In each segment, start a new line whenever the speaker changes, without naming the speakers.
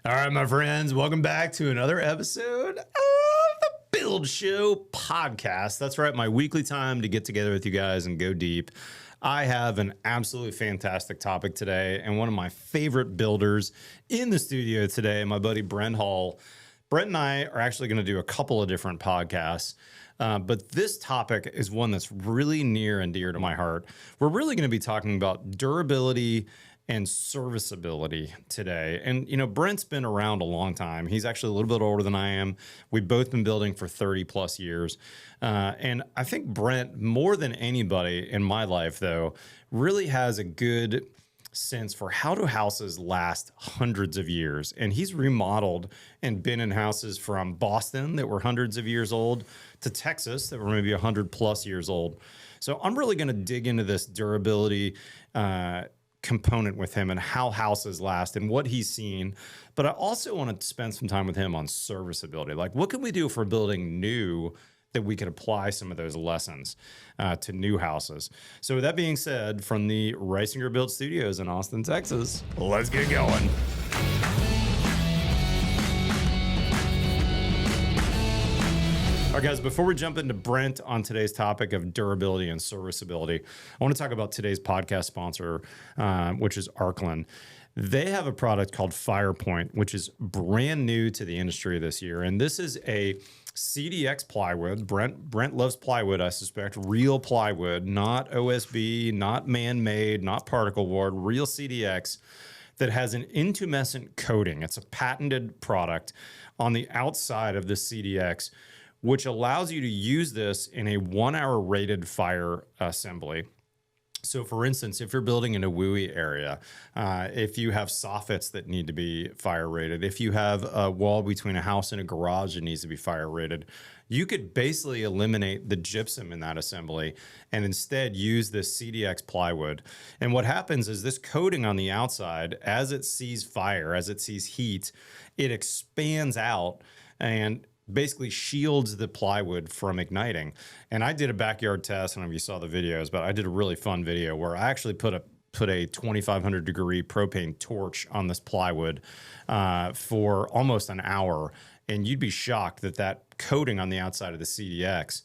All right, my friends, welcome back to another episode of the Build Show podcast. That's right, my weekly time to get together with you guys and go deep. I have an absolutely fantastic topic today, and one of my favorite builders in the studio today, my buddy Brent Hull. Brent and I are actually going to do a couple of different podcasts, but this topic is one that's really near and dear to my heart. We're really going to be talking about durability and serviceability today. And, you know, Brent's been around a long time. He's actually a little bit older than I am. We've both been building for 30 plus years. And I think Brent, more than anybody in my life, though, really has a good sense for how do houses last hundreds of years. And he's remodeled and been in houses from Boston that were hundreds of years old to Texas that were maybe 100 plus years old. So I'm really going to dig into this durability component with him and how houses last and what he's seen. But I also want to spend some time with him on serviceability. Like, what can we do for building new that we could apply some of those lessons to new houses? So with that being said, from the Reisinger Build Studios in Austin, Texas, let's get going. All right, guys, before we jump into Brent on today's topic of durability and serviceability, I want to talk about today's podcast sponsor, which is Arclin. They have a product called FirePoint, which is brand new to the industry this year. And this is a CDX plywood. Brent loves plywood, I suspect. Real plywood, not OSB, not man-made, not particle board, real CDX that has an intumescent coating. It's a patented product on the outside of the CDX, which allows you to use this in a 1 hour rated fire assembly. So for instance, if you're building in a WUI area, if you have soffits that need to be fire rated, if you have a wall between a house and a garage that needs to be fire rated, you could basically eliminate the gypsum in that assembly and instead use this CDX plywood. And what happens is this coating on the outside, as it sees fire, as it sees heat, it expands out and basically shields the plywood from igniting. And I did a backyard test. I don't know if you saw the videos, but I did a really fun video where I actually put a 2,500 degree propane torch on this plywood for almost an hour. And you'd be shocked that that coating on the outside of the CDX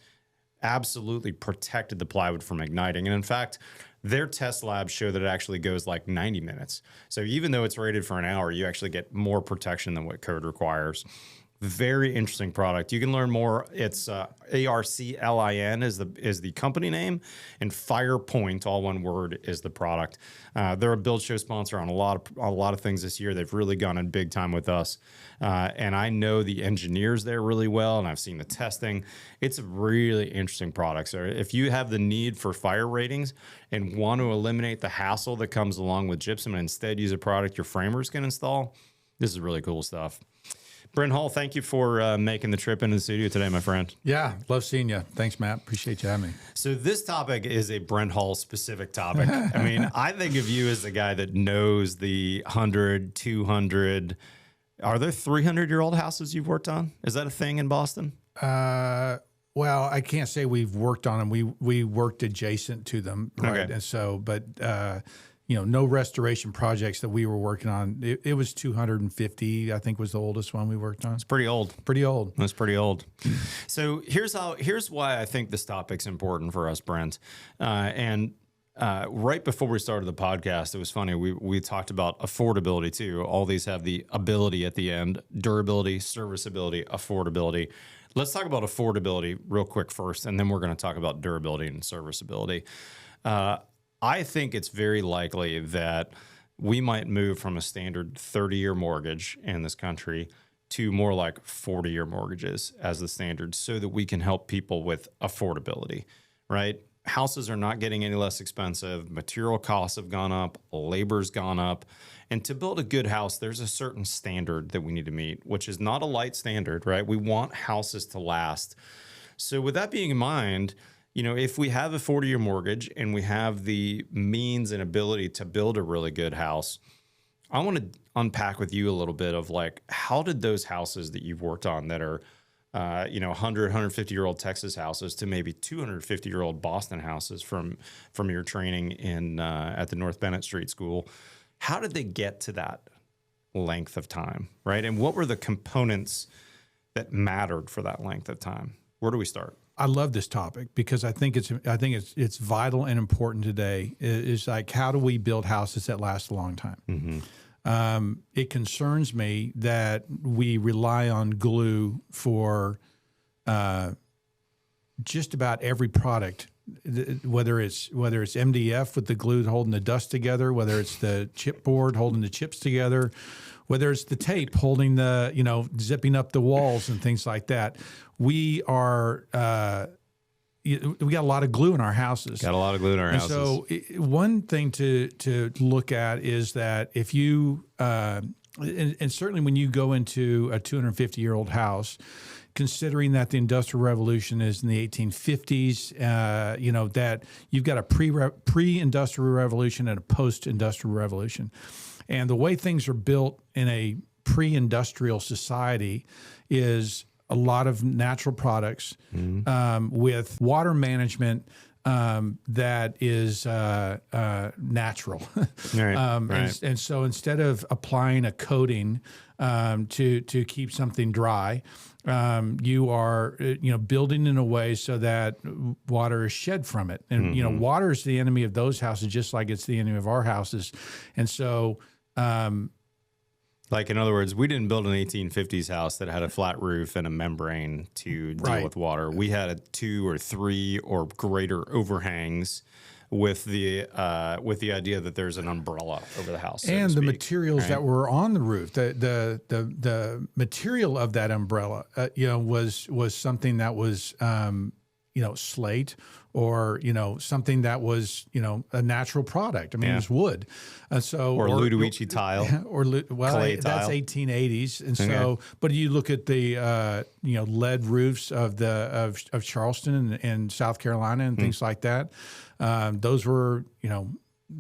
absolutely protected the plywood from igniting. And in fact, their test labs show that it actually goes like 90 minutes. So even though it's rated for an hour, you actually get more protection than what code requires. Very interesting product. You can learn more. It's ARCLIN is the company name, and FirePoint, all one word, is the product. They're a Build Show sponsor on a lot of things this year. They've really gone in big time with us, and I know the engineers there really well, and I've seen the testing. It's a really interesting product. So if you have the need for fire ratings and want to eliminate the hassle that comes along with gypsum and instead use a product your framers can install, this is really cool stuff. Brent Hull, thank you for making the trip into the studio today, my friend.
Yeah, love seeing you. Thanks, Matt. Appreciate you having me.
So this topic is a Brent Hull specific topic. I mean, I think of you as the guy that knows the 100, 200. Are there 300-year-old houses you've worked on? Is that a thing in Boston?
Well, I can't say we've worked on them. We worked adjacent to them, right?
Okay.
And so, but you know, no restoration projects that we were working on. It was 250, I think, was the oldest one we worked on.
It's pretty old.
Pretty old.
That's pretty old. So here's why I think this topic's important for us, Brent. Right before we started the podcast, it was funny. We talked about affordability too. All these have the ability at the end: durability, serviceability, affordability. Let's talk about affordability real quick first, and then we're going to talk about durability and serviceability. I think it's very likely that we might move from a standard 30-year mortgage in this country to more like 40-year mortgages as the standard so that we can help people with affordability, right? Houses are not getting any less expensive. Material costs have gone up. Labor's gone up. And to build a good house, there's a certain standard that we need to meet, which is not a light standard, right? We want houses to last. So with that being in mind, you know, if we have a 40-year mortgage and we have the means and ability to build a really good house, I want to unpack with you a little bit of like, how did those houses that you've worked on that are, 100, 150-year-old Texas houses to maybe 250-year-old Boston houses from your training in at the North Bennett Street School, how did they get to that length of time, right? And what were the components that mattered for that length of time? Where do we start?
I love this topic because I think it's vital and important today. It's like, how do we build houses that last a long time?
Mm-hmm.
It concerns me that we rely on glue for just about every product, whether it's MDF with the glue holding the dust together, whether it's the chipboard holding the chips together, whether it's the tape holding the, zipping up the walls and things like that. We got a lot of glue in our houses.
Got a lot of glue in our houses.
So one thing to look at is that if you, and certainly when you go into a 250-year-old house, considering that the Industrial Revolution is in the 1850s, that you've got a pre-industrial revolution and a post-industrial revolution. And the way things are built in a pre-industrial society is a lot of natural products with water management that is natural.
Right.
And so instead of applying a coating to keep something dry, you are building in a way so that water is shed from it. And water is the enemy of those houses, just like it's the enemy of our houses. And so
like, in other words, we didn't build an 1850s house that had a flat roof and a membrane to deal with water. We had a 2 or 3 or greater overhangs with the idea that there's an umbrella over the house,
and the materials that were on the roof. The material of that umbrella, was something that was slate, or something that was a natural product. I mean, it was wood, or
Ludovici tile,
clay that's
tile.
1880s, and so. But you look at the lead roofs of Charleston and South Carolina and things like that. Those were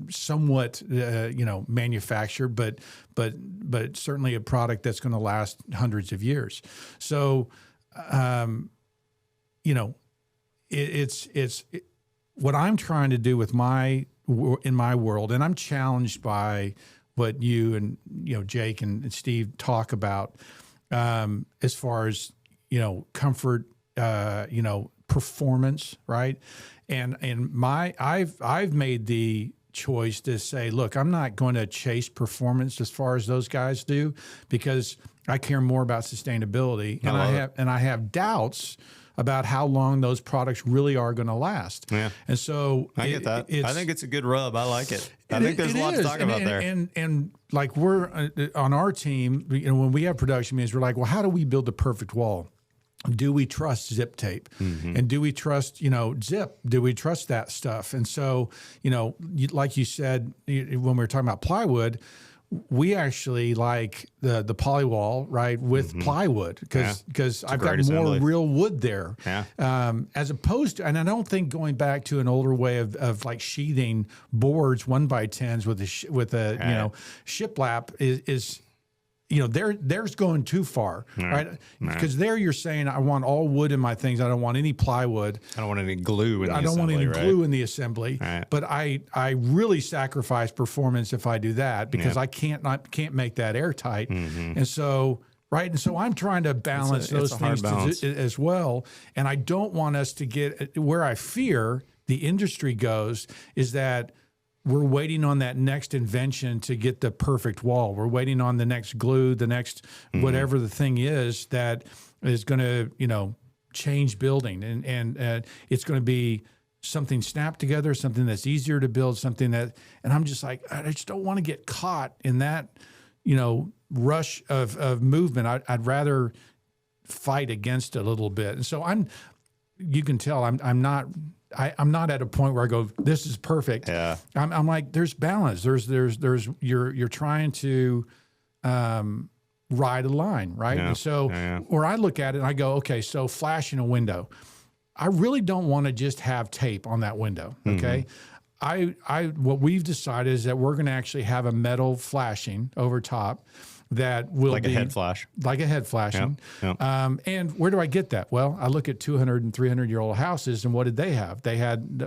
somewhat manufactured, but certainly a product that's going to last hundreds of years. So it's what I'm trying to do with in my world, and I'm challenged by what you and Jake and Steve talk about as far as comfort, performance, right? And I've made the choice to say, look, I'm not going to chase performance as far as those guys do, because I care more about sustainability, and I have doubts about how long those products really are going to last. Yeah. And so
I get that. I think it's a good rub. I like it. I think there's a lot to talk about there.
And like, we're on our team, when we have production meetings, we're like, well, how do we build the perfect wall? Do we trust zip tape? Mm-hmm. And do we trust, zip? Do we trust that stuff? And so, like you said, when we were talking about plywood, we actually like the polywall, right, with plywood, because I've got more real wood there, as opposed to, and I don't think going back to an older way of like sheathing boards 1x10s with a shiplap is there's going too far, right? Because there you're saying, I want all wood in my things. I don't want any plywood.
I don't want any glue in the assembly.
I don't want any glue in the assembly. Right. But I really sacrifice performance if I do that, because I can't make that airtight. Mm-hmm. And so, right. And so I'm trying to balance those things as well. And I don't want us to get where I fear the industry goes is that we're waiting on that next invention to get the perfect wall. We're waiting on the next glue, the next whatever the thing is that is going to, change building. And it's going to be something snapped together, something that's easier to build, something that, and I'm just like, I just don't want to get caught in that, rush of movement. I'd rather fight against it a little bit. And so you can tell I'm not at a point where I go, this is perfect. Yeah. I'm like, there's balance. You're trying to ride a line, right? Yeah. And so where I look at it, I go, okay, so flashing a window, I really don't want to just have tape on that window. Okay. Mm-hmm. What we've decided is that we're going to actually have a metal flashing over top that will be
a head flash,
like a head flashing.
Yep.
And where do I get that? Well, I look at 200 and 300-year-old houses, and what did they have? They had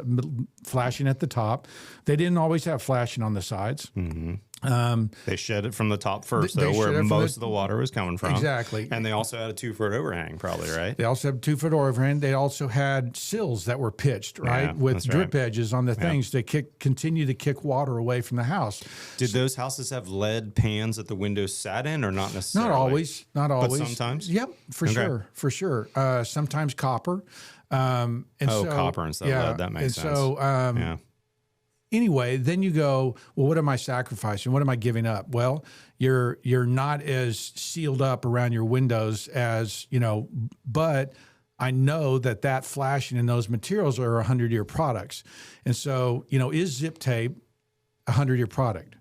flashing at the top. They didn't always have flashing on the sides. Mm-hmm.
They shed it from the top first, though, where most of the water was coming from.
Exactly.
And they also had a 2-foot overhang, probably, right?
They also have a 2-foot overhang. They also had sills that were pitched, right, with drip edges on the things to continue to kick water away from the house.
Did those houses have lead pans that the windows sat in, or not necessarily?
Not always.
But sometimes?
Yep, for sure. Sometimes copper.
Copper instead of lead. That makes sense. So,
anyway, then you go, well, what am I sacrificing? What am I giving up? Well, you're not as sealed up around your windows as, but I know that flashing and those materials are 100-year products. And so, is zip tape a 100-year product?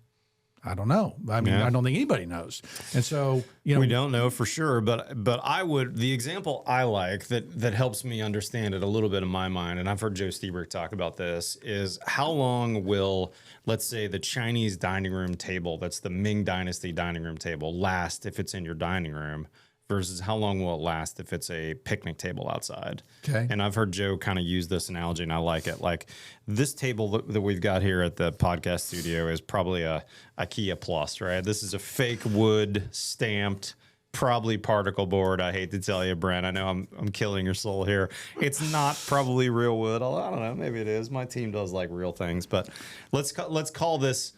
I don't know. I mean, I don't think anybody knows. And so,
we don't know for sure, but the example I like that helps me understand it a little bit in my mind, and I've heard Joe Stiebrick talk about this, is how long will, let's say, the Chinese dining room table, that's the Ming Dynasty dining room table, last if it's in your dining room versus how long will it last if it's a picnic table outside.
Okay.
And I've heard Joe kind of use this analogy, and I like it. Like this table that we've got here at the podcast studio is probably a IKEA Plus, right? This is a fake wood stamped, probably particle board. I hate to tell you, Brent, I know I'm killing your soul here. It's not probably real wood. Although, I don't know, maybe it is. My team does like real things, but let's call this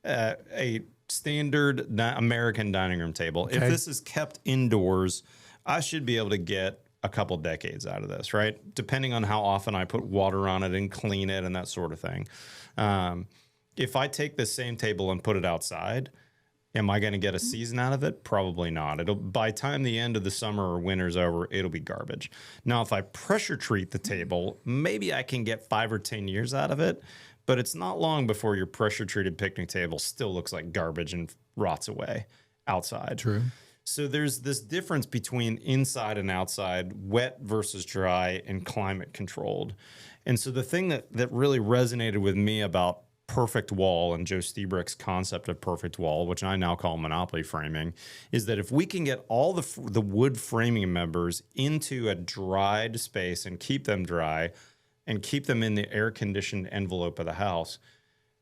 a standard American dining room table. Okay. If this is kept indoors, I should be able to get a couple decades out of this, right? Depending on how often I put water on it and clean it and that sort of thing. If I take the same table and put it outside, am I going to get a season out of it? Probably not. By the time the end of the summer or winter's over, it'll be garbage. Now, if I pressure treat the table, maybe I can get 5 or 10 years out of it. But it's not long before your pressure-treated picnic table still looks like garbage and rots away outside.
True.
So there's this difference between inside and outside, wet versus dry, and climate controlled. And so the thing that really resonated with me about perfect wall and Joe Stiebrick's concept of perfect wall, which I now call monopoly framing, is that if we can get all the wood framing members into a dried space and keep them dry, and keep them in the air-conditioned envelope of the house,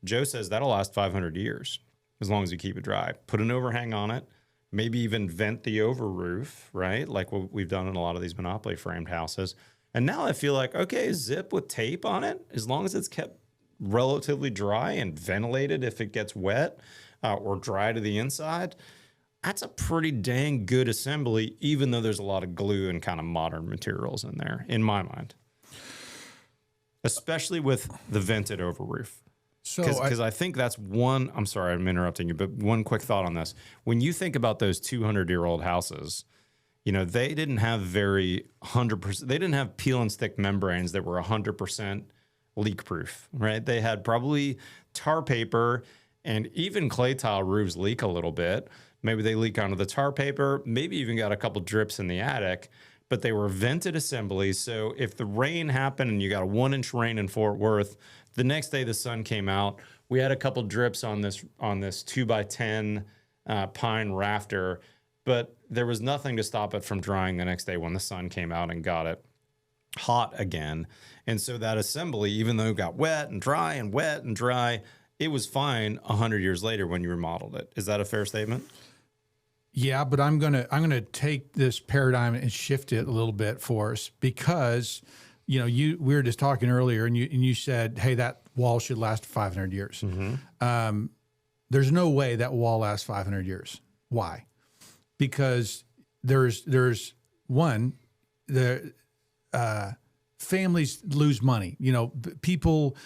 Joe says that'll last 500 years as long as you keep it dry. Put an overhang on it, maybe even vent the over roof, right? Like what we've done in a lot of these monopoly framed houses. And now I feel like, okay, zip with tape on it, as long as it's kept relatively dry and ventilated if it gets wet or dry to the inside, that's a pretty dang good assembly, even though there's a lot of glue and kind of modern materials in there, in my mind. Especially with the vented over roof. Because I think that's one, I'm sorry, I'm interrupting you, but one quick thought on this. When you think about those 200-year-old houses, they didn't have 100%, they didn't have peel and stick membranes that were 100% leak proof, right? They had probably tar paper, and even clay tile roofs leak a little bit. Maybe they leak onto the tar paper, maybe even got a couple drips in the attic. But they were vented assemblies. So if the rain happened and you got a 1-inch rain in Fort Worth, the next day the sun came out. We had a couple drips on this 2x10 pine rafter, but there was nothing to stop it from drying the next day when the sun came out and got it hot again. And so that assembly, even though it got wet and dry and wet and dry, it was fine 100 years later when you remodeled it. Is that a fair statement?
Yeah, but I'm gonna take this paradigm and shift it a little bit for us because, we were just talking earlier, and you said, hey, that wall should last 500 years. Mm-hmm. There's no way that wall lasts 500 years. Why? Because there's one, the families lose money. People,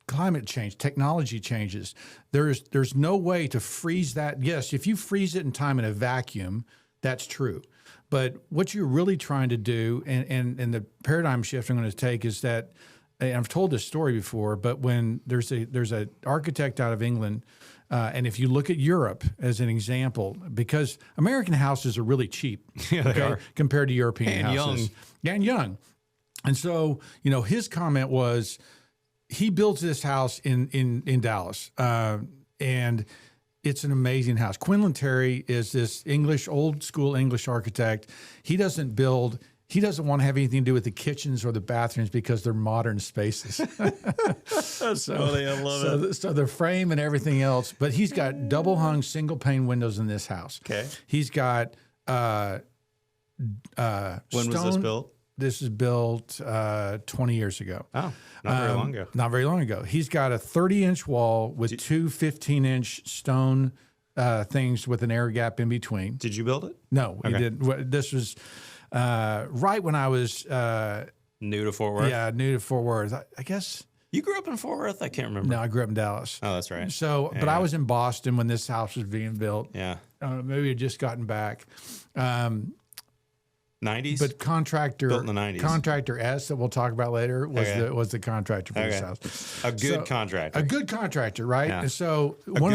climate change, technology changes. There's no way to freeze that. Yes, if you freeze it in time in a vacuum, that's true. But what you're really trying to do, and the paradigm shift I'm going to take is that, and I've told this story before, but when there's an architect out of England, and if you look at Europe as an example, because American houses are really cheap
they are.
Compared to European houses. And young. And so, his comment was, he builds this house in Dallas, and it's an amazing house. Quinlan Terry is this old school English architect. He doesn't build. he doesn't want to have anything to do with the kitchens or the bathrooms because they're modern spaces.
That's funny. I love it.
So the frame and everything else, but he's got double hung single pane windows in this house.
Okay.
He's got
when was this built?
This is built 20 years ago.
Oh, not very long ago.
Not very long ago. He's got a 30-inch wall with two 15-inch stone things with an air gap in between.
Did you build it?
No, he didn't. This was right when I was
new to Fort Worth.
Yeah, new to Fort Worth. I guess
you grew up in Fort Worth. I can't remember.
No, I grew up in Dallas.
Oh, that's right.
So, but I was in Boston when this house was being built.
Yeah,
maybe had just gotten back.
90s,
but contractor
built in the 90s.
Contractor S that we'll talk about later was the contractor for this house.
A good contractor.
A good contractor, right?
Yeah.
And so
one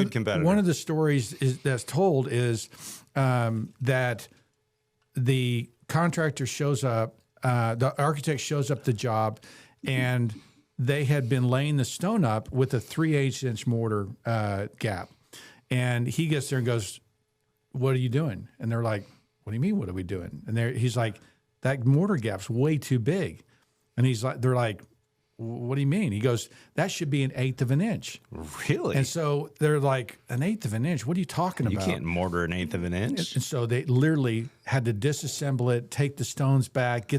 of
the stories that's told is that the contractor shows up, the architect shows up the job, and they had been laying the stone up with a 3/8 mortar gap, and he gets there and goes, "What are you doing?" And they're like, "What do you mean? What are we doing?" And he's like, "That mortar gap's way too big." And they're like, "What do you mean?" He goes, "That should be 1/8 of an inch."
Really?
And so they're like, 1/8 of an inch? What are you talking about?
You can't mortar 1/8 of an inch.
And so they literally had to disassemble it, take the stones back,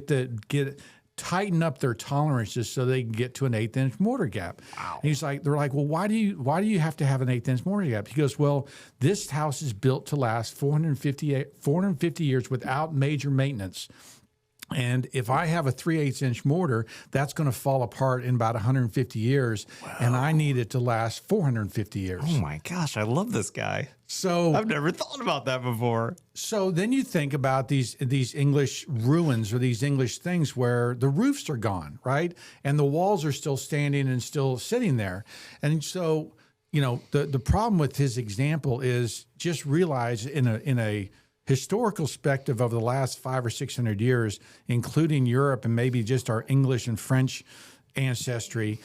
tighten up their tolerances so they can get to an 1/8 mortar gap.
Wow.
And they're like, "Well, why do you have to have an 1/8 mortar gap?" He goes, "Well, this house is built to last 450 years without major maintenance. And if I have a 3/8 mortar, that's going to fall apart in about 150 years. Wow. And I need it to last 450 years.
Oh my gosh, I love this guy.
So
I've never thought about that before.
So then you think about these English ruins or these English things where the roofs are gone, right? And the walls are still standing and still sitting there. And so, the problem with his example is just realize in a historical perspective of the last 500 or 600 years, including Europe and maybe just our English and French ancestry,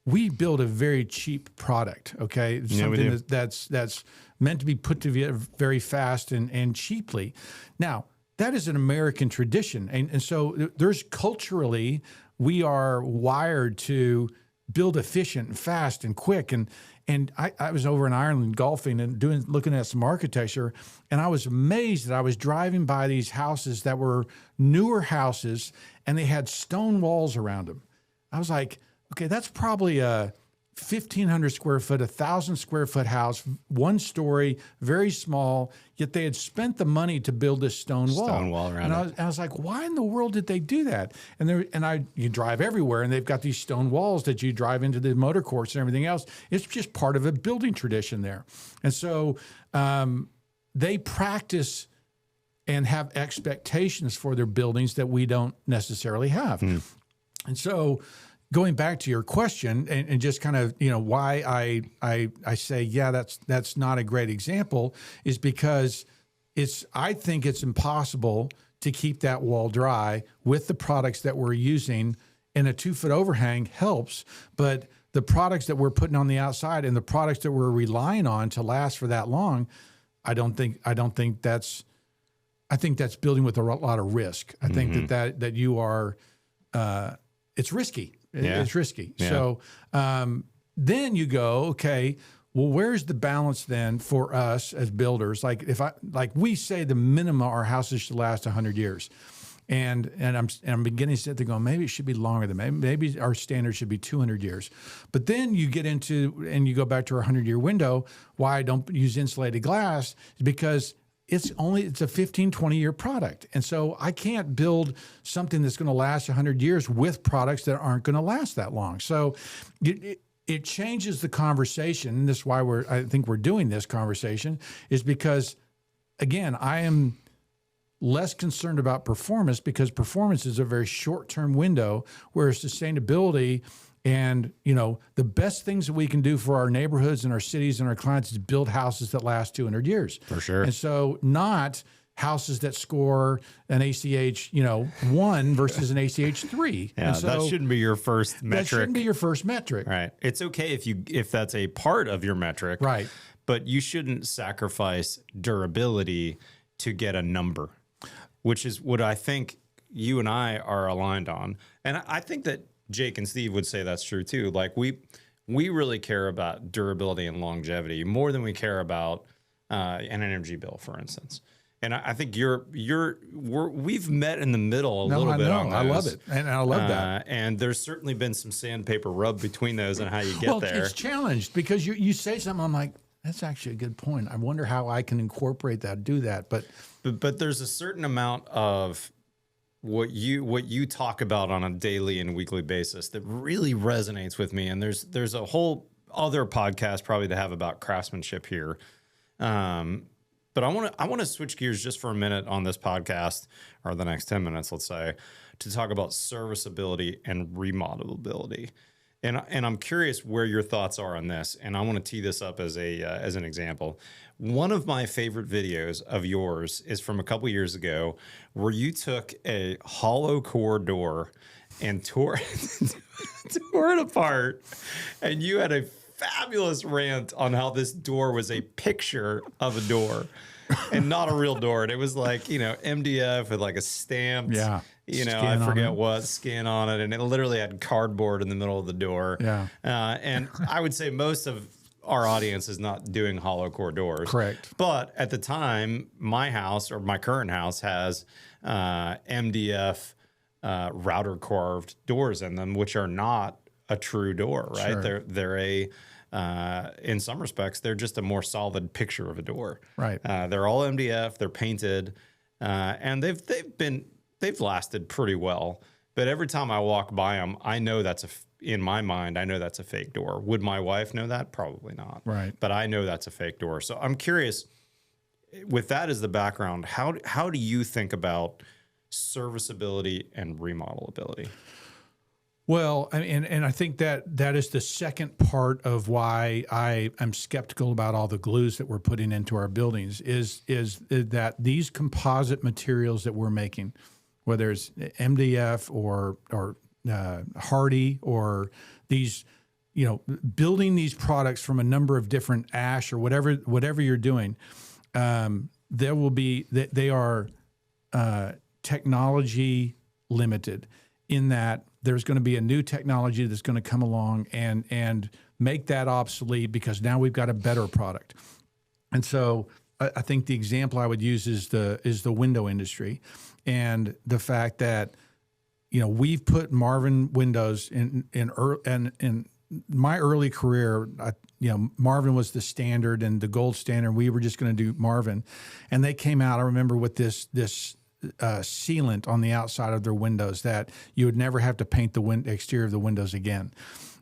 we build a very cheap product. Okay, something that's meant to be put together very fast and cheaply. Now, that is an American tradition, and so there's culturally we are wired to build efficient and fast and quick. And I was over in Ireland golfing and looking at some architecture, and I was amazed that I was driving by these houses that were newer houses, and they had stone walls around them. I was like, okay, that's probably a 1,500 square foot, 1,000 square foot house, one story, very small, yet they had spent the money to build this stone wall.
Stone wall around it.
And I was like, why in the world did they do that? You drive everywhere, and they've got these stone walls that you drive into the motor courts and everything else. It's just part of a building tradition there. And so they practice and have expectations for their buildings that we don't necessarily have. And so going back to your question and just kind of, why I say, yeah, that's not a great example is because I think it's impossible to keep that wall dry with the products that we're using, and a 2-foot overhang helps, but the products that we're putting on the outside and the products that we're relying on to last for that long, I think that's building with a lot of risk. I think that you are, it's risky.
Yeah.
It's risky.
Yeah.
So then you go, okay, well, where's the balance then for us as builders? Like we say the minimum our houses should last 100 years. And I'm beginning to sit there going, maybe it should be longer than maybe our standard should be 200 years. But then you get into, and you go back to our 100-year window, why I don't use insulated glass is because it's a 15, 20-year product. And so I can't build something that's going to last 100 years with products that aren't going to last that long. So it changes the conversation. And this is why I think we're doing this conversation, is because, again, I am less concerned about performance because performance is a very short-term window, whereas sustainability and, the best things that we can do for our neighborhoods and our cities and our clients is build houses that last 200 years.
For sure.
And so not houses that score an ACH, 1 versus an ACH 3.
Yeah,
and so
that shouldn't be your first metric.
That shouldn't be your first metric.
Right. It's okay if that's a part of your metric.
Right.
But you shouldn't sacrifice durability to get a number, which is what I think you and I are aligned on, and I think that Jake and Steve would say that's true too. Like we really care about durability and longevity more than we care about an energy bill, for instance. And I think we've met in the middle a little bit on those.
I love it, and I love that.
And there's certainly been some sandpaper rub between those and how you get there.
It's challenged because you say something, I'm like, that's actually a good point. I wonder how I can incorporate that, do that. But
there's a certain amount of what you talk about on a daily and weekly basis that really resonates with me. And there's a whole other podcast probably to have about craftsmanship here. But I want to switch gears just for a minute on this podcast, or the next 10 minutes, let's say, to talk about serviceability and remodelability. And I'm curious where your thoughts are on this. And I want to tee this up as an example. One of my favorite videos of yours is from a couple years ago, where you took a hollow core door and tore it apart, and you had a fabulous rant on how this door was a picture of a door and not a real door. And it was like, MDF with like a stamped, I forget what skin on it. And it literally had cardboard in the middle of the door.
Yeah.
And I would say most of our audience is not doing hollow core doors.
Correct.
But at the time, my house, or my current house, has MDF router carved doors in them, which are not a true door, right? Sure. They're in some respects, they're just a more solid picture of a door. Right. They're all MDF. They're painted, and they've lasted pretty well. But every time I walk by them, I know in my mind, I know that's a fake door. Would my wife know that? Probably not. Right. But I know that's a fake door. So I'm curious, with that as the background, how do you think about serviceability and remodelability?
Well, and I think that is the second part of why I'm skeptical about all the glues that we're putting into our buildings is that these composite materials that we're making, whether it's MDF or Hardy or these, building these products from a number of different ash or whatever you're doing, they are technology limited in that there's going to be a new technology that's going to come along and make that obsolete because now we've got a better product. And so I think the example I would use is the window industry, and the fact that we've put Marvin windows in my early career. Marvin was the standard and the gold standard. We were just going to do Marvin, and they came out. I remember with this sealant on the outside of their windows that you would never have to paint the exterior of the windows again.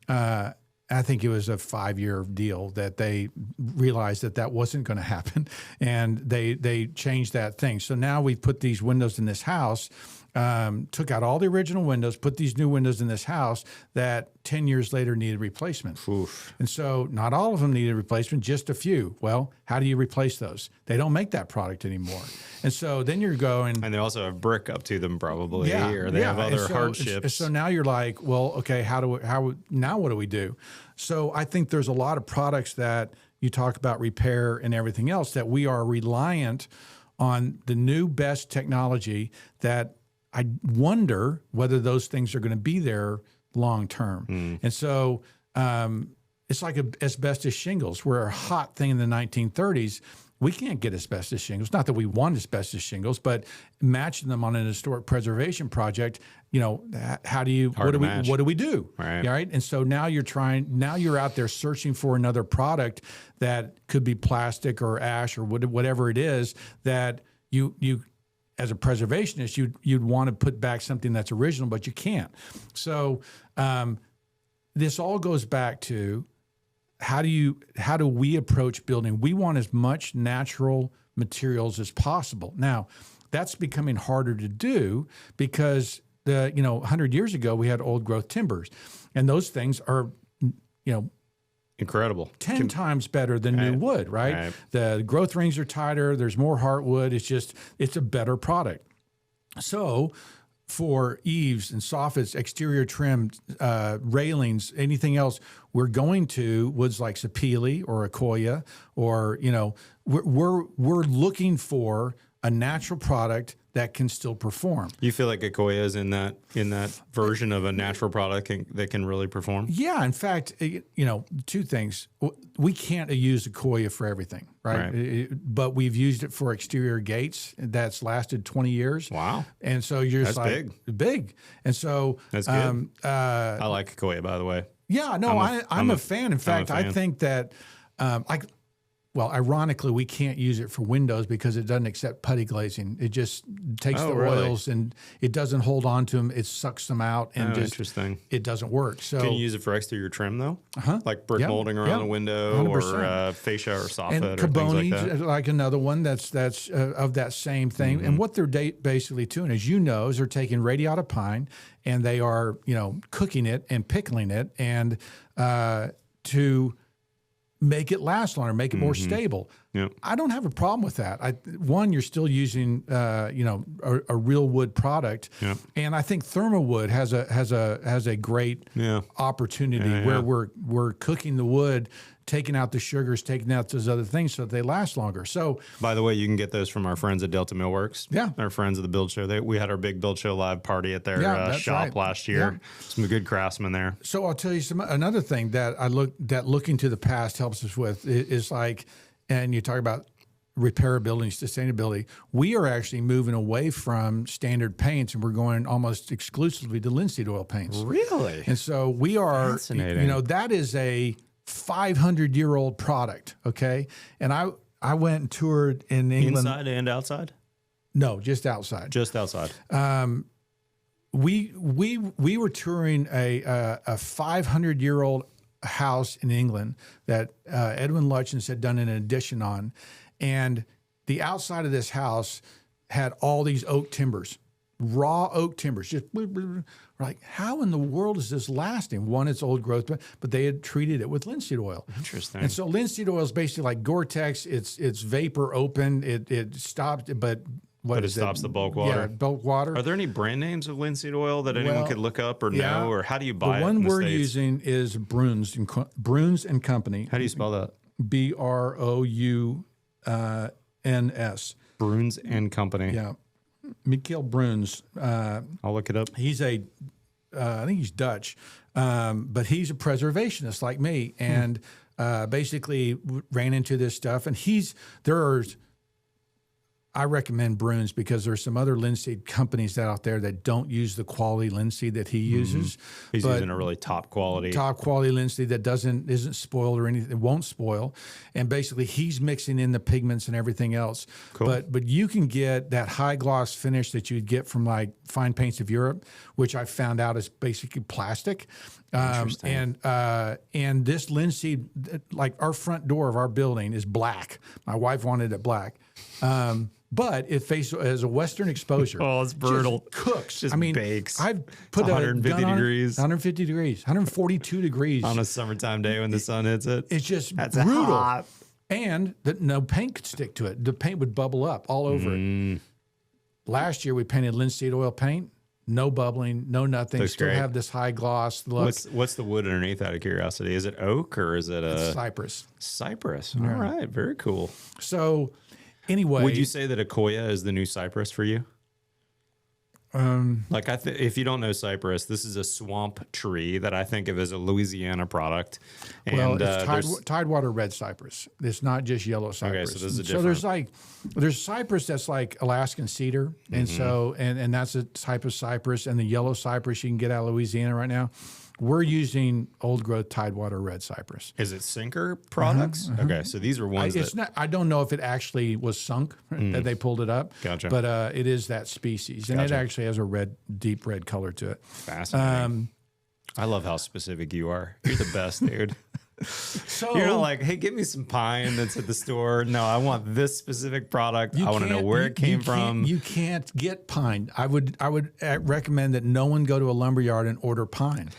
I think it was a 5-year deal that they realized that wasn't going to happen, and they changed that thing. So now we've put these windows in this house, took out all the original windows, put these new windows in this house that 10 years later needed replacement. Oof. And so not all of them needed replacement, just a few. Well, how do you replace those? They don't make that product anymore. And so then you're going... And
they also have brick up to them probably, or they have other hardships.
So now you're like, well, okay, now what do we do? So I think there's a lot of products that you talk about repair and everything else that we are reliant on the new best technology that I wonder whether those things are going to be there long term. And so it's like asbestos shingles were a hot thing in the 1930s. We can't get asbestos shingles. Not that we want asbestos shingles, but matching them on an historic preservation project, how do you, what do we do? Right. And so now you're out there searching for another product that could be plastic or ash or whatever it is that you as a preservationist, you'd want to put back something that's original, but you can't. So this all goes back to how do we approach building? We want as much natural materials as possible. Now, that's becoming harder to do because 100 years ago we had old growth timbers, and those things are,
incredible.
10 times better than new wood, right? The growth rings are tighter. There's more heartwood. It's a better product. So for eaves and soffits, exterior trim, railings, anything else, we're going to woods like sapele or akoya, or we're looking for a natural product that can still perform.
You feel like Akoya is in that version of a natural product that can really perform?
Yeah. In fact, two things. We can't use Akoya for everything, right? But we've used it for exterior gates. That's lasted 20 years.
Wow.
And so you're just
That's
like, big. And so
that's good. I like Akoya, by the way.
Yeah, no, I'm a fan. In fact, I think that ironically, we can't use it for windows because it doesn't accept putty glazing. It just takes the oils and it doesn't hold on to them. It sucks them out and
interesting.
It doesn't work. So
can you use it for exterior trim though? Like brick molding around a window 100%. Or fascia or soffit
and
or things like that.
Like another one that's of that same thing. Mm-hmm. And what they're basically doing, as you know, is they're taking radiata pine and they are cooking it and pickling it and to make it last longer, make it more stable.
Yep.
I don't have a problem with that. You're still using a real wood product, and I think thermowood has a great opportunity where we're cooking the wood, taking out the sugars, taking out those other things so that they last longer. So,
by the way, you can get those from our friends at Delta Millworks.
Yeah,
our friends of the Build Show. We had our big Build Show live party at their shop last year. Yeah. Some good craftsmen there.
So I'll tell you another thing that looking to the past helps us with is like, and you talk about repairability and sustainability. We are actually moving away from standard paints and we're going almost exclusively to linseed oil paints.
Really?
And so we are.
Fascinating.
That is a 500-year-old product, okay? And I went and toured in England.
Inside and outside?
No, just outside.
Just outside.
We were touring a 500-year-old house in England that Edwin Lutyens had done an addition on, and the outside of this house had all these oak timbers. Raw oak timbers, just we're like, how in the world is this lasting? One, it's old growth, but they had treated it with linseed oil.
Interesting.
And so linseed oil is basically like Gore-Tex. It's vapor open. It stops, but
it stops the bulk water.
Yeah, bulk water.
Are there any brand names of linseed oil that anyone could look up or know, or how do you buy it?
The one we're
States?
using is Bruns and Company.
How do you spell that?
Brouns.
Bruns and Company.
Yeah. Mikhail Bruns.
I'll look it up.
He's I think he's Dutch, but he's a preservationist like me, and basically ran into this stuff. And I recommend Bruns because there's some other linseed companies out there that don't use the quality linseed that he uses.
He's using a really top quality
linseed that isn't spoiled or anything. It won't spoil. And basically he's mixing in the pigments and everything else. Cool. But you can get that high gloss finish that you'd get from like Fine Paints of Europe, which I found out is basically plastic. And this linseed, like our front door of our building is black. My wife wanted it black. But it has a Western exposure.
Oh, it's brutal.
Just cooks.
Just bakes.
I've put
150 degrees.
150 degrees, 142 degrees.
On a summertime day when the sun hits it.
It's just
That's
brutal.
Hot.
And no paint could stick to it. The paint would bubble up all over it. Last year we painted linseed oil paint. No bubbling, no nothing.
Looks
Still
great.
have this high gloss look.
What's the wood underneath, out of curiosity? Is it oak or is it
It's cypress.
Cypress. All right, very cool.
So anyway.
Would you say that Akoya is the new cypress for you? Like if you don't know cypress, this is a swamp tree that I think of as a Louisiana product. And
it's Tidewater red cypress. It's not just yellow cypress.
Okay, so this is different.
So there's cypress that's like Alaskan cedar, and so and that's a type of cypress, and the yellow cypress you can get out of Louisiana right now. We're using old growth Tidewater red cypress.
Is it sinker products? Okay, so these are ones
it's not. I don't know if it actually was sunk that they pulled it up.
Gotcha.
But it is that species, and it actually has a deep red color to it.
Fascinating. I love how specific you are. You're the best, dude.
So
you're not like, hey, give me some pine that's at the store. No, I want this specific product. I want to know where it came from.
You can't get pine. I would recommend that no one go to a lumber yard and order pine.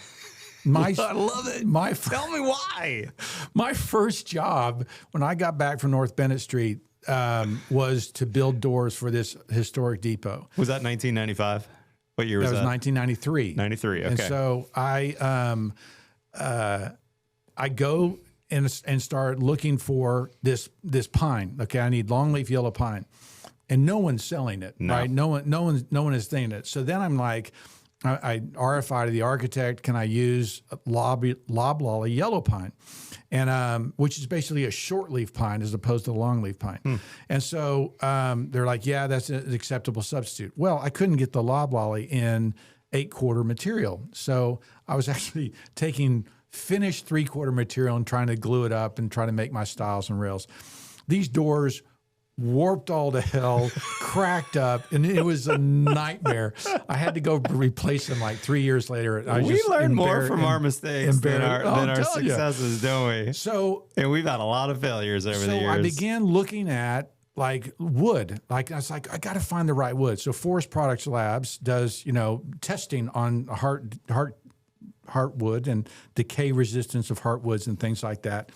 I love it.
Tell me why.
My first job when I got back from North Bennett Street was to build doors for this historic depot.
Was that 1995? What year was that?
That was 1993.
93. Okay.
And so I go and start looking for this pine. Okay, I need longleaf yellow pine. and no one's selling it, right? No one is thinking it. So then I'm like, I RFI to the architect, can I use loblolly yellow pine? And which is basically a short leaf pine as opposed to a long leaf pine. And so they're like, yeah, that's an acceptable substitute. Well, I couldn't get the loblolly in 8-quarter material. So I was actually taking finished 3-quarter material and trying to glue it up and try to make my stiles and rails. These doors warped all to hell, cracked up, and it was a nightmare. I had to go replace them like 3 years later.
We learn more from our mistakes than our successes, don't we?
So,
and we've had a lot of failures over the years.
So I began looking at like wood. Like I was like, I got to find the right wood. So Forest Products Labs does, testing on heartwood and decay resistance of heartwoods and things like that.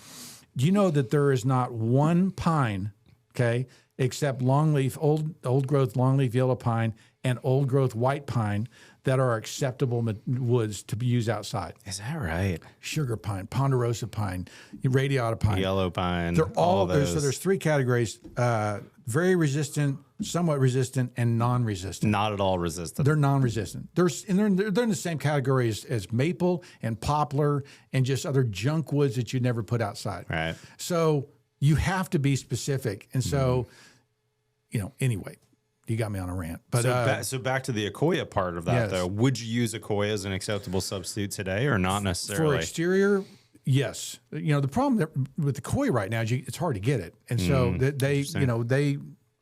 Do you know that there is not one pine, okay, except longleaf, old growth longleaf yellow pine and old growth white pine that are acceptable woods to be used outside?
Is that right?
Sugar pine, ponderosa pine, radiata pine,
yellow pine.
They're all
those.
So there's 3 categories: very resistant, somewhat resistant, and non-resistant.
Not at all resistant.
They're non-resistant. They're in the same category as maple and poplar and just other junk woods that you never put outside.
Right.
So you have to be specific. And so, anyway, you got me on a rant. But
so back to the Akoya part of that, though. Would you use Akoya as an acceptable substitute today, or not necessarily?
For exterior, yes. The problem with the Akoya right now is it's hard to get it, and so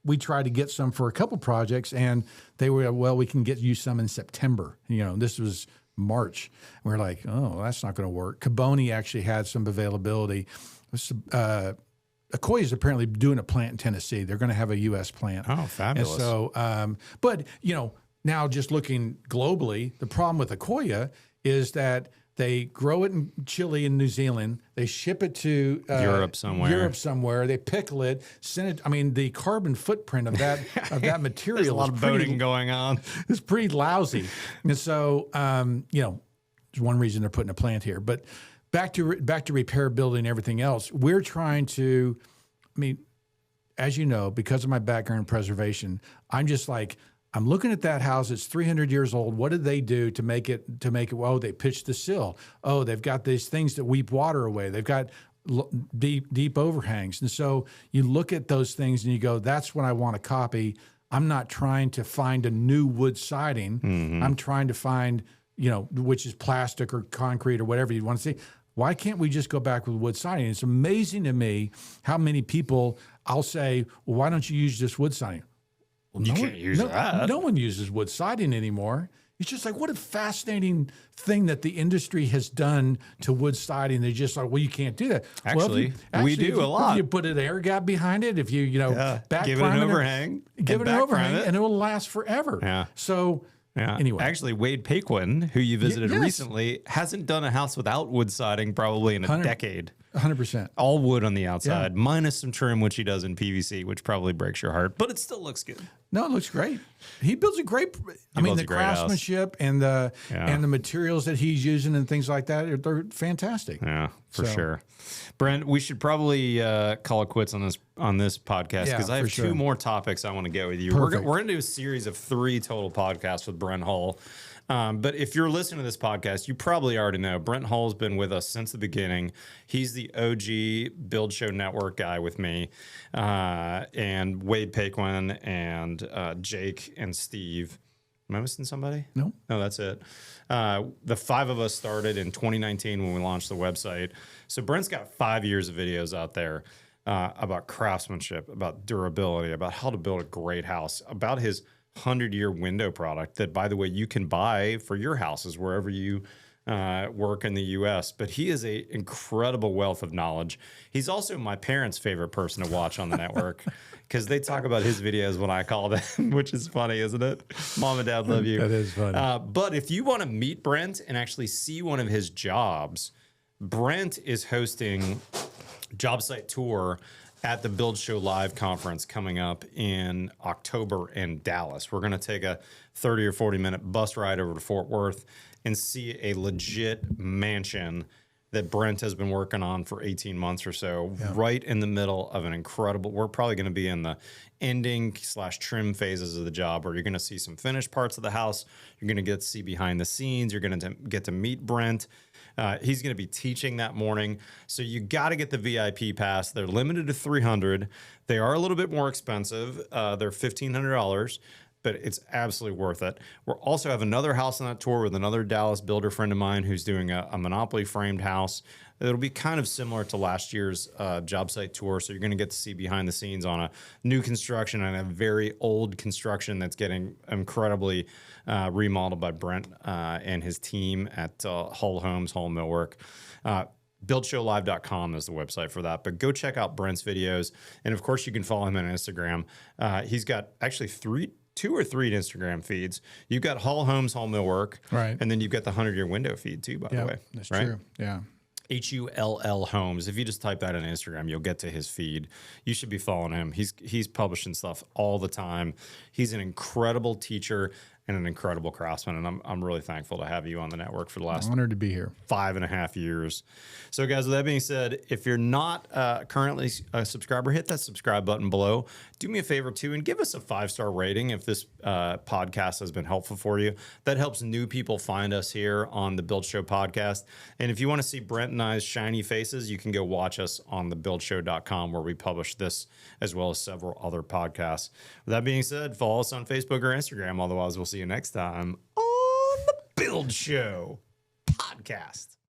we tried to get some for a couple projects, and they were, well, we can get you some in September. This was March. We're like, oh, that's not going to work. Caboni actually had some availability. Akoya is apparently doing a plant in Tennessee. They're going to have a U.S. plant.
Oh, fabulous.
And so, but, now just looking globally, the problem with Akoya is that they grow it in Chile and New Zealand. They ship it to
Europe somewhere.
They pickle it, send it. I mean, the carbon footprint of that material
There's a lot of boating going on.
It's pretty lousy. And so, there's one reason they're putting a plant here. But back to repairability and everything else, we're trying to, as you know, because of my background in preservation, I'm just like, I'm looking at that house. It's 300 years old. What did they do to make it? Oh, they pitched the sill. Oh, they've got these things that weep water away. They've got deep overhangs. And so you look at those things and you go, that's what I want to copy. I'm not trying to find a new wood siding. Mm-hmm. I'm trying to find, which is plastic or concrete or whatever you want to see. Why can't we just go back with wood siding? It's amazing to me how many people I'll say, well, why don't you use this wood siding? Well,
you can't use that.
No one uses wood siding anymore. It's just like, what a fascinating thing that the industry has done to wood siding. They're just like, well, you can't do that.
Actually, we do a lot.
If you put an air gap behind it, if you, back
give it an overhang,
and it will last forever.
Yeah.
So, anyway.
Actually, Wade Paquin, who you visited recently, hasn't done a house without wood siding probably in a decade.
100%.
All wood on the outside, minus some trim, which he does in PVC, which probably breaks your heart, but it still looks good.
No, it looks great. He builds a great. The craftsmanship and the materials that he's using and things like that, they're fantastic.
Yeah, for sure. Brent, we should probably call it quits on this podcast because I have 2 more topics I want to get with you. We're going to do a series of 3 total podcasts with Brent Hull. But if you're listening to this podcast, you probably already know Brent Hull's been with us since the beginning. He's the OG Build Show Network guy with me, and Wade Paquin and Jake and Steve. Am I missing somebody?
No,
that's it. The 5 of us started in 2019 when we launched the website. So Brent's got 5 years of videos out there about craftsmanship, about durability, about how to build a great house, about his 100-year window product that, by the way, you can buy for your houses wherever you work in the U.S. But he is an incredible wealth of knowledge. He's also my parents' favorite person to watch on the network because they talk about his videos when I call them, which is funny, isn't it? Mom and Dad love you.
That is funny.
But if you want to meet Brent and actually see one of his jobs, Brent is hosting Job Site Tour at the Build Show Live conference coming up in October in Dallas. We're going to take a 30 or 40 minute bus ride over to Fort Worth and see a legit mansion that Brent has been working on for 18 months or so, right in the middle of an incredible, we're probably going to be in the ending/trim phases of the job where you're going to see some finished parts of the house. You're going to get to see behind the scenes. You're going to get to meet Brent. He's going to be teaching that morning. So you got to get the VIP pass. They're limited to 300. They are a little bit more expensive. They're $1,500. But it's absolutely worth it. We'll also have another house on that tour with another Dallas builder friend of mine who's doing a Monopoly framed house. It'll be kind of similar to last year's job site tour. So you're going to get to see behind the scenes on a new construction and a very old construction that's getting incredibly remodeled by Brent and his team at Hull Homes, Hull Millwork. BuildShowLive.com is the website for that. But go check out Brent's videos. And of course, you can follow him on Instagram. He's got actually two or three Instagram feeds. You've got Hull Homes, Hull Millwork,
right?
And then you've got the 100-year window feed too, by the way.
That's true. Yeah.
HULL Homes. If you just type that on Instagram, you'll get to his feed. You should be following him. He's publishing stuff all the time. He's an incredible teacher and an incredible craftsman. And I'm really thankful to have you on the network for the last
honored to be here
5.5 years. So guys, with that being said, if you're not currently a subscriber, hit that subscribe button below. Do me a favor too, and give us a 5-star rating if this podcast has been helpful for you. That helps new people find us here on the Build Show podcast. And if you want to see Brent and I's shiny faces, you can go watch us on thebuildshow.com where we publish this as well as several other podcasts. With that being said, follow us on Facebook or Instagram. Otherwise, we'll see you next time on the Build Show podcast.